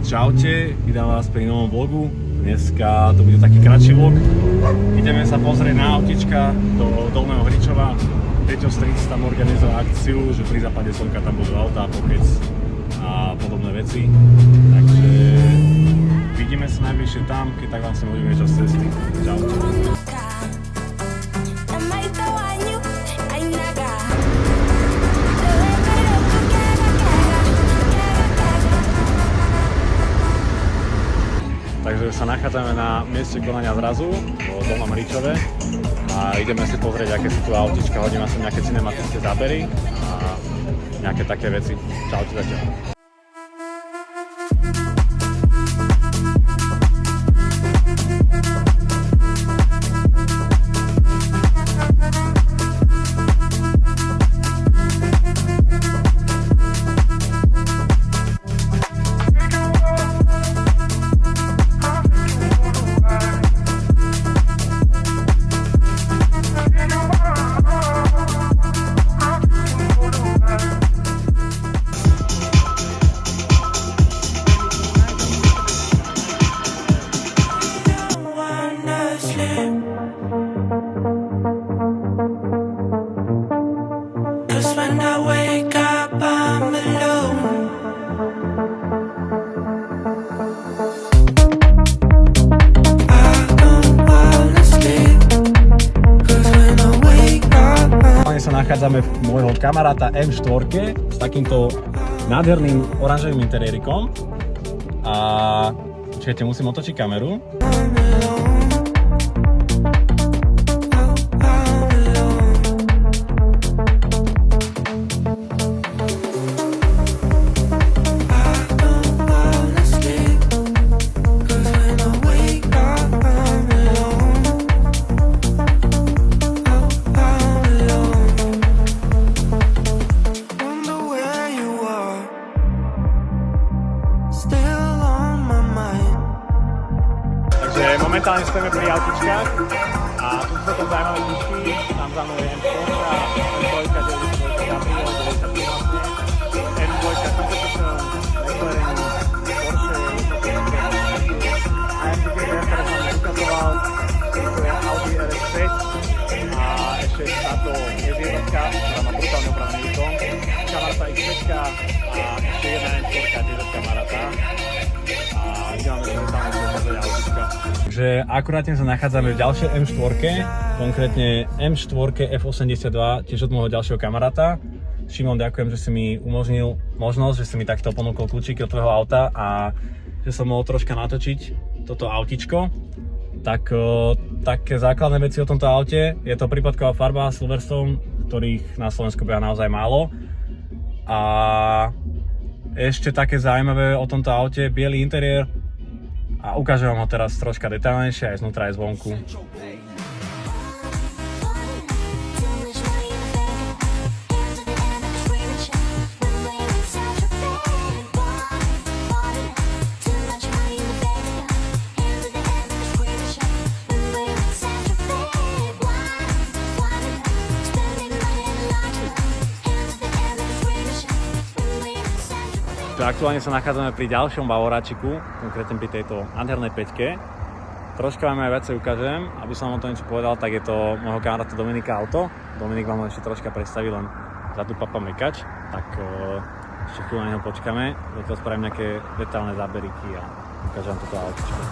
Čaute, vítam vás pri novom vlogu. Dneska to bude taký kratší vlog. Ideme sa pozrieť na autička do Dolného Hričova. Peťo Stric tam organizoval akciu, že pri západe slnka tam budú autá, pokec a podobné veci. Takže vidíme sa najbližšie tam, keď tak vám sem hodíme čas cesty. Čaute. Takže sa nachádzame na mieste konania zrazu, vo Dolnom Hričove a ideme si pozrieť, aké sú tu autička, hodíme sa nejaké cinematické zábery a nejaké také veci. Čaute zatiaľ. Nachádzame môjho kamaráta M4 s takýmto nádherným oranžovým interiérikom a počkajte, musím otočiť kameru. Momentálne stojíme pri autičkách a tu sú tam zaujímavé knižky, tam za mnou je M4, M2, 92 Gabriel, 93 vlastne, M2 Competition, McLaren, Porsche, AMG GTR, ktoré som ukazoval, to je Audi RS5 a ešte táto S1, ktorá má brutálne opravený výkon, Kamarata X5 a ešte jedna M4, tiež od Kamarata. Takže akurátne sa nachádzame v ďalšej M4, konkrétne M4 F82, tiež od môjho ďalšieho kamaráta. Šimon, ďakujem, že si mi umožnil možnosť, že si mi takto ponúkol kľúčiky od tvojho auta a že som mohol troška natočiť toto autičko. Tak také základné veci o tomto aute, je to prípadková farba Silverstone, ktorých na Slovensku býva naozaj málo. A ešte také zaujímavé o tomto aute, biely interiér. A ukážem vám ho teraz troška detailnejšie aj znútra aj zvonku. Aktuálne sa nachádzame pri ďalšom Bavoráčiku, konkrétne pri tejto nádhernej peťke. Troška vám aj viacej ukážem, aby som vám to niečo povedal, tak je to môjho kamaráta Dominika auto. Dominik vám ešte troška predstaví, len za tu papa mekač, tak ešte chvíľu na neho počkáme. Zatiaľ spravím nejaké detailné záberiky a ukážem vám toto autičko.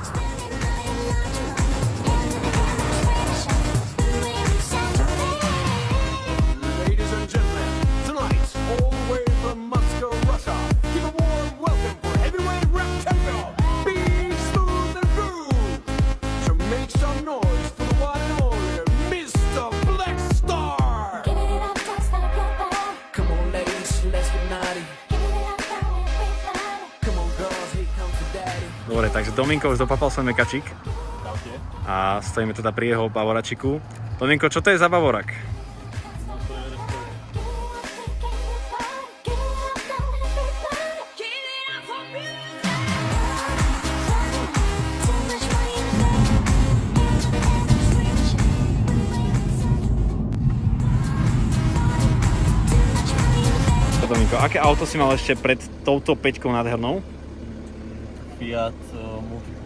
Dobre, takže Dominko už dopapal svoj mekačík a stojíme teda pri jeho Bavoračiku. Dominko, čo to je za Bavorak? Dominko, aké auto si mal ešte pred touto peťkou nádhernou? Fiat Multiple